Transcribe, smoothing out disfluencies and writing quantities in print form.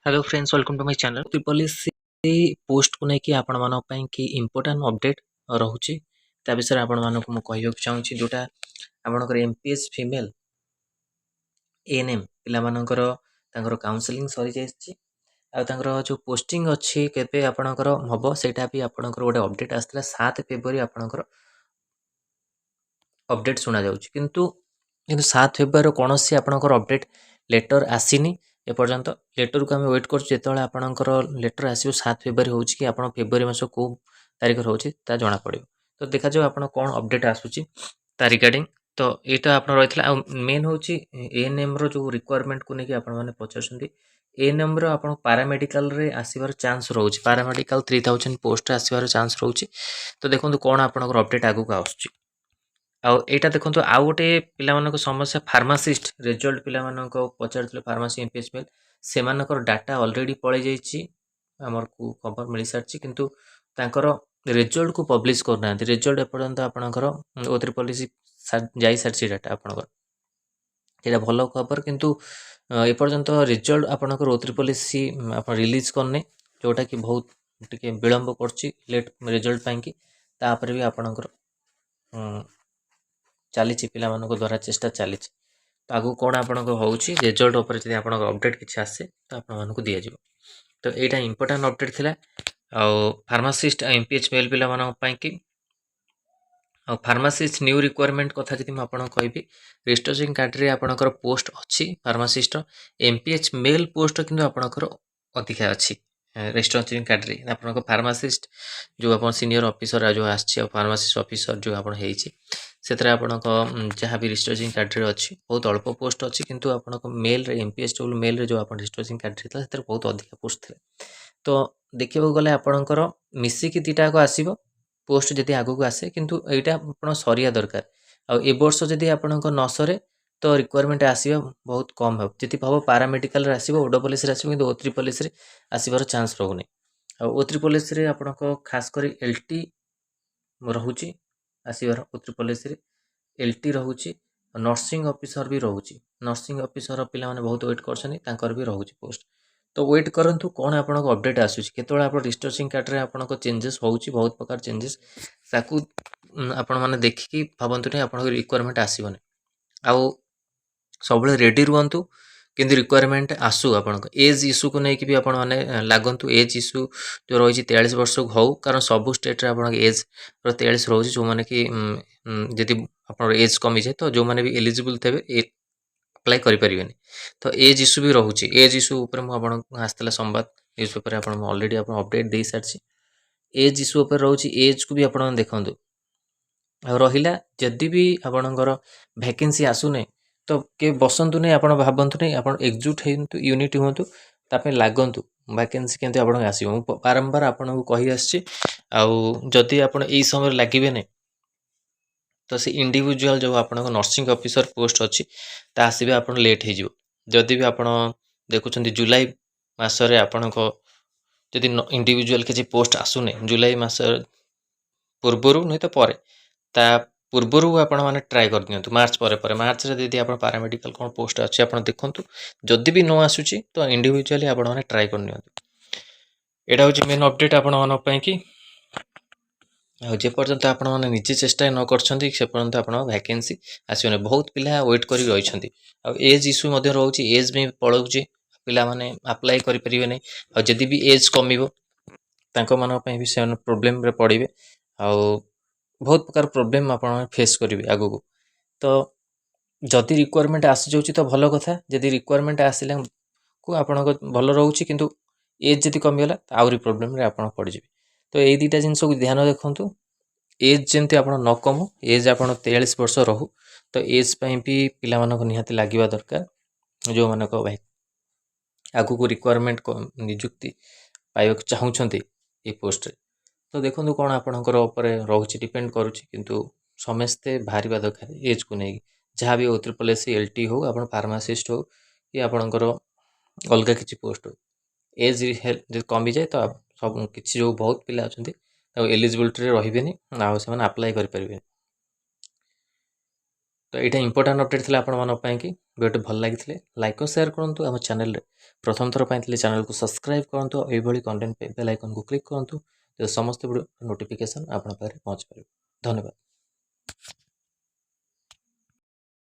Hello friends welcome to my channel policy post को लेकिन आपण मान कि इम्पोर्टाट अपडेट रोचे ता विषय आपण मानक मु कहवाक चाहूँगी जोटा आपणकर एमपीएस फीमेल एएनएम पिला मानकर तांकर काउंसलिंग सरी जाइए जो पोस्टिंग अच्छी केबे आपणकर हम सेटा भी आपणकर गोटे अपडेट आसला 7 फेब्रुआरी आपणकर अपडेट सुना जाउछि किंतु 7 फेब्रुआरी कौन सी आपणकर अपडेट लेटर आसीनी एपर्यंत लेटर को आम वेट कर आपणकर लेटर आसो 7 फेब्रुआरी हो कि आप फेब्रुआरी मास कौ तारीख रोचे जना पड़ो तो देखा जाओ आप कौन अपडेट आसूची रिगार्डिंग तो यहाँ आप रही मेन हूँ एएनएम रो रिक्वायरमेंट को लेकिन आपने पचार एएनएम रो आप पारामेडिकल रे आसबार चांस रोचे पारामेडिकल 3000 पोस्ट आसबार चांस रोचे तो देखो कौन आपंकर अपडेट आगू आसूँ आईटा देखो आउ गोटे पिला समस्या फार्मासीस्ट रिजल्ट पिला पचार फार्मासी एमपीएस मेल से डाटा अलरेडी पलि जामर को खबर मिल सारी किंतु तांकर रिजल्ट को पब्लिश करना रिजल्ट एपर्यंत आपणकर ओथ्री पॉलिसी जाई सारी डाटा आपणकर ये भल खबर किंतु एपर्यंत रिजल्ट आपणकर ओथ्री पॉलिसी आप रिलीज करने जोटा कि बहुत टिके विलंब कर लेट रिजल्ट पाई तापर भी आपणकर चली पिला द्वारा चेष्टा चली तो आगू कौन आपंकर होची रिजल्ट उपर जब आप अपडेट किसी आसे तो आपको दि जाव तो यहाँ इंपोर्टाट अपडेट थिला फार्मासीस्ट एमपीएच मेल पिला कि फार्मासीस्ट न्यू रिक्वायरमेंट कथा जी मुझे कहि रजिस्ट्रेशन कार्ड रे आपणकर पोस्ट अच्छी फार्मासीस्ट एमपीएच मेल पोस्ट किंतु आपणकर अधिका अच्छी रजिस्ट्रेशन कार्ड रे आपणकर फार्मासीस्ट जो आप सीनियर ऑफिसर जो आसी फार्मासीस्ट ऑफिसर जो आप से जहाँ भी रजिस्ट्रेशन कार्ड रे अच्छी बहुत अल्प पोस्ट अच्छी किंतु आपको मेल रे एमपीएस डब्ल्यू मेल रे जो आप रजिस्ट्रेशन कार्ड रे था बहुत अधिक पोस्ट थे तो देखा गले आपणकर मिसिकी दुटाक आसब पोस्ट जदि आगू आसे किंतु यहाँ आप सरिया दरकार आए वर्ष जदि आप नसरे तो रिक्वायरमेंट आसवा बहुत कम हो जी हम पारामेडिकल आसो ओडो पुलिस आसो कि ओथ्री पुलिस आसबार चांस रोने ओथ्री पुलिस आप खासकर एलटी रोचे आसबार ओथ्री पुलिस एलटी रोचे नर्सिंग ऑफिसर भी रोचे नर्सिंग ऑफिसर पिला माने बहुत वेट कर भी रोचे पोस्ट तो वेट करूँ कौन आप अपडेट आसूँ केतल आप रजिस्ट्रेशन कार्ड रे आप चेंजेस हो बहुत प्रकार चेंजेस ताकू आपण मैंने देखिकी भावतु नहीं आप रिक्वायरमेंट आसबनी आउ सब रेडी रुहतु किंतु रिक्वायरमेंट आसू आपण एज इश्यू को लेकिन भी आपण मैंने लागंतु एज इश्यू जो रही 43 वर्ष हो कारण सबू स्टेट रे आपण एज 43 रोचे जो मैंने कि जदि आप एज कमी जाए तो जो मैंने भी एलिजिबल थे अप्लाई करें तो एज इश्यू भी रोचे एज इश्यू आसला संवाद न्यूज पेपर आप अलरेडी आप अपडेट दे सारी एज इश्यू उपर रोचे एज को भी आप देखूँ रहा जदि भी आपणकर वैकेंसी आसुने तो के बसंतु नहीं आप भावतु नहीं आप एकजुट हो यूनिट हूँ ताप लागंतु वैकेंसी केमती आप आसो बारंबार आपको कही आदि आप समय लगे नहीं तो से इंडिविजुअल जो आप नर्सिंग ऑफिसर पोस्ट अच्छी ता आसबे आप लेट हो जदि भी आप देखुं जुलाई मसरे आपण जदि इंडिविजुअल किसी पोस्ट आसुने जुलाई मस पूर्वर नहीं तो पर ता पूर्वर आपण मैंने ट्राए कर दिंतु मार्च पर मार्च रे यदि आप पारामेडिकल कौन पोस्ट अच्छी आप देखूँ जदि भी न आसूची तो इंडिविजुअली आपण मैंने ट्राए कर दिंतु यहाँ हूँ मेन अपडेट आपण कि जेपर्यंत आपण मैंने निजे चेष्टा न करपर्यंत आप वैकेंसी आसने बहुत पिला वेट कर रही एज इश्यू रोचे एज भी पलाऊँच पिला माने अप्लाई करें नहीं जदि भी एज कमिबो तांको मानक भी से प्रोब्लेम रे पड़े बहुत प्रकार प्रोब्लेम आप फेस करेंगे आगु को तो जदि रिक्वायरमेंट आसी जाऊँगी तो भल कथा जदि रिक्वायरमेंट आसला को आप भल रोचे किंतु एज जदि कमिगला तो आहरी प्रोब्लेम रे आप पड़े तो यही दुटा जिन को ध्यान देखूँ एज जमती आप न कमु एज आप 43 वर्ष रहू तो एज भी पिला निहाती लगे दरकार जो मानक भाई आगु को रिक्वायरमेंट निजुक्ति पाइबा चाहूँगी ये पोस्ट रे तो देखो कौन आपणकर रोचे डिपेंड करुच्ची किंतु समस्ते बाहर दरकार एज को नहीं जहाँ भी ओथ्री पुलिस एलटी हो आप फार्मासीस्ट हो कि आपणकर अलग किसी पोस्ट हो एज जब कमी जाए तो सब किसी जो बहुत पिला अच्छा एलिजिबिलिटी रे रही से अप्लाई करें तो यहाँ इंपोर्टाट अपडेट थी आपण कि वीडियो भल लगी लाइक और शेयर करूँ आम चैनल प्रथम थर पाई चैनल को सब्सक्राइब करूँ ये कंटेंट बेल आइकन को क्लिक करूँ समस्त नोटिफिकेशन आप पहुँच पारे। धन्यवाद।